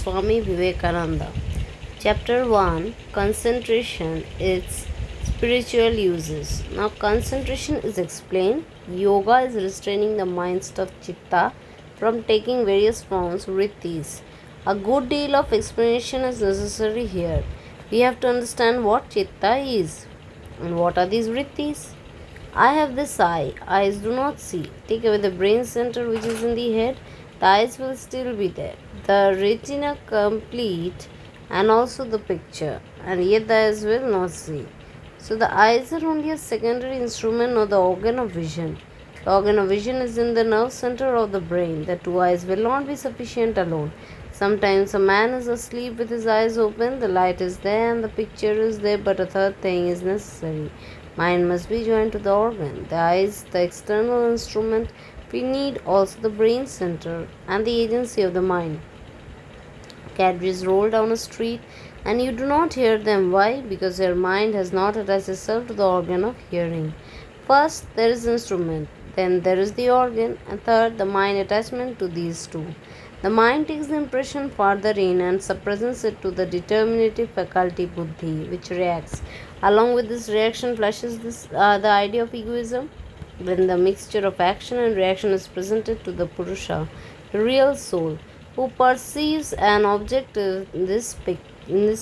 Swami Vivekananda. Chapter 1, Concentration, its spiritual uses. Now, concentration is explained. Yoga is restraining the mind of chitta from taking various forms, vrittis. A good deal of explanation is necessary here. We have to understand what chitta is and what are these vrittis. I have this eye, eyes do not see. Take away the brain center which is in the head, the eyes will still be there. The retina complete and also the picture, and yet the eyes will not see. So the eyes are only a secondary instrument or the organ of vision. The organ of vision is in the nerve center of the brain. The two eyes will not be sufficient alone. Sometimes a man is asleep with his eyes open, the light is there and the picture is there, but a third thing is necessary. Mind must be joined to the organ. The eye is the external instrument. We need also the brain center and the agency of the mind. Carriages roll down a street and you do not hear them. Why? Because your mind has not attached itself to the organ of hearing. First, there is instrument, then there is the organ, and third, the mind attachment to these two. The mind takes the impression farther in and suppresses it to the determinative faculty buddhi, which reacts. Along with this reaction flashes the idea of egoism. When the mixture of action and reaction is presented to the Purusha, the real soul, who perceives an object in this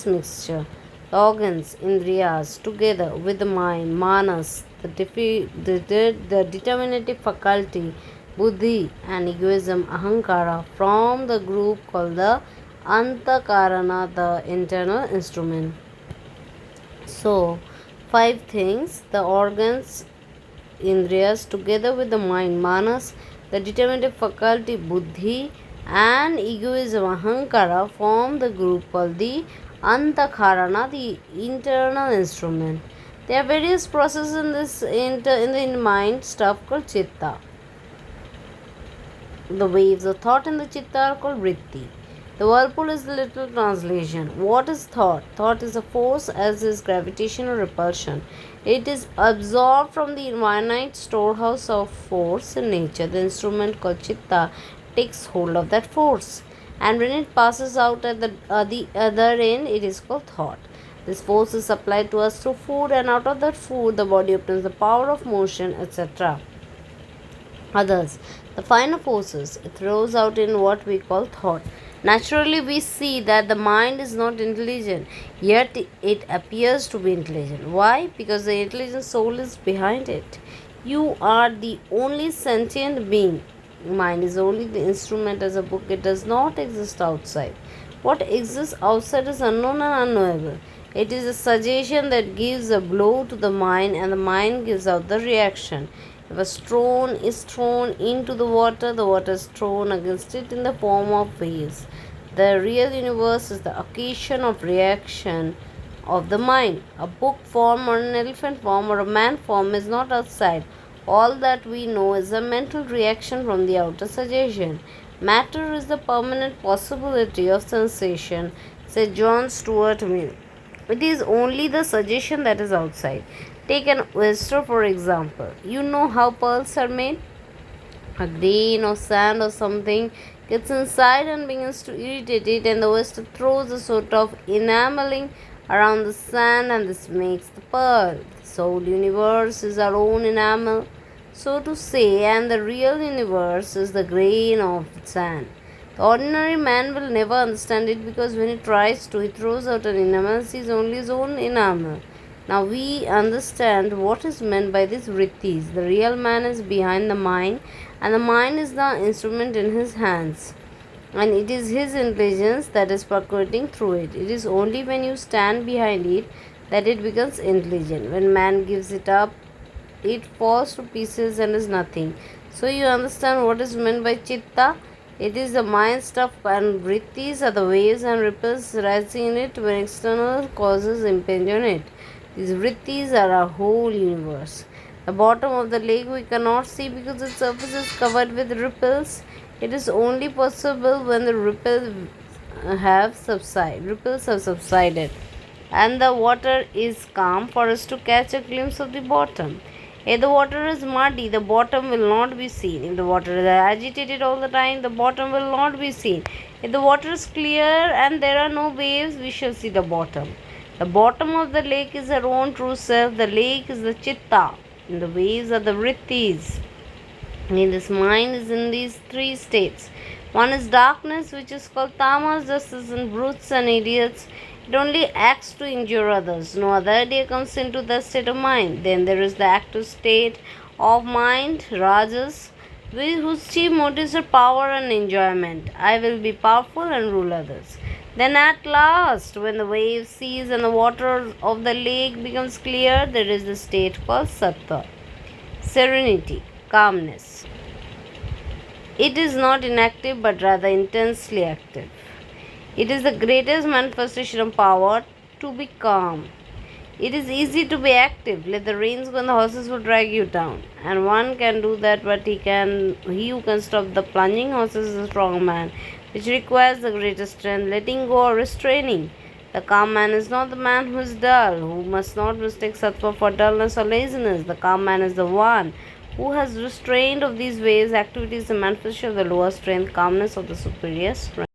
mixture. The organs, indriyas, together with the mind, manas, the determinative faculty, buddhi, and egoism, ahankara, from the group called the antakarana, the internal instrument. So, 5 things: the organs, indriyas, together with the mind, manas, the determinative faculty, buddhi, and egoism, ahankara, form the group called the antakarana, the internal instrument. There are various processes in the mind stuff called chitta. The waves of thought in the chitta are called vritti. The whirlpool is the literal translation. What is thought? Thought is a force, as is gravitation or repulsion. It is absorbed from the infinite storehouse of force in nature. The instrument called chitta takes hold of that force, and when it passes out at the other end, it is called thought. This force is supplied to us through food, and out of that food, the body obtains the power of motion, etc. Others, the finer forces, it throws out in what we call thought. Naturally, we see that the mind is not intelligent, yet it appears to be intelligent. Why? Because the intelligent soul is behind it. You are the only sentient being. Mind is only the instrument as a book. It does not exist outside. What exists outside is unknown and unknowable. It is a suggestion that gives a blow to the mind, and the mind gives out the reaction. If a stone is thrown into the water is thrown against it in the form of waves. The real universe is the occasion of reaction of the mind. A book form or an elephant form or a man form is not outside. All that we know is a mental reaction from the outer suggestion. Matter is the permanent possibility of sensation, said John Stuart Mill. It is only the suggestion that is outside. Take an oyster for example. You know how pearls are made? A grain of sand or something gets inside and begins to irritate it, and the oyster throws a sort of enameling around the sand, and this makes the pearl. The whole universe is our own enamel, so to say, and the real universe is the grain of sand. The ordinary man will never understand it, because when he tries to, he throws out an enamel, sees only his own enamel. Now we understand what is meant by these vrittis. The real man is behind the mind, and the mind is the instrument in his hands, and it is his intelligence that is percolating through it. It is only when you stand behind it that it becomes intelligent. When man gives it up, it falls to pieces and is nothing. So you understand what is meant by chitta. It is the mind stuff, and vrittis are the waves and ripples rising in it when external causes impinge on it. These vrittis are our whole universe. The bottom of the lake we cannot see because its surface is covered with ripples. It is only possible when the ripples have subsided and the water is calm for us to catch a glimpse of the bottom. If the water is muddy, the bottom will not be seen. If the water is agitated all the time, the bottom will not be seen. If the water is clear and there are no waves, we shall see the bottom. The bottom of the lake is our own true self. The lake is the chitta, and the waves are the vrittis. And this mind is in these three states. One is darkness, which is called tamas, just as in brutes and idiots. It only acts to injure others. No other idea comes into the state of mind. Then there is the active state of mind, rajas, whose chief motives are power and enjoyment. I will be powerful and rule others. Then at last, when the waves cease and the water of the lake becomes clear, there is the state called sattva, serenity, calmness. It is not inactive but rather intensely active. It is the greatest manifestation of power to be calm. It is easy to be active. Let the rains go and the horses will drag you down. And one can do that, but he who can stop the plunging horses is a strong man, which requires the greatest strength, letting go or restraining. The calm man is not the man who is dull, who must not mistake sattva for dullness or laziness. The calm man is the one who has restrained of these ways, activities, the manifestation of the lower strength, calmness of the superior strength.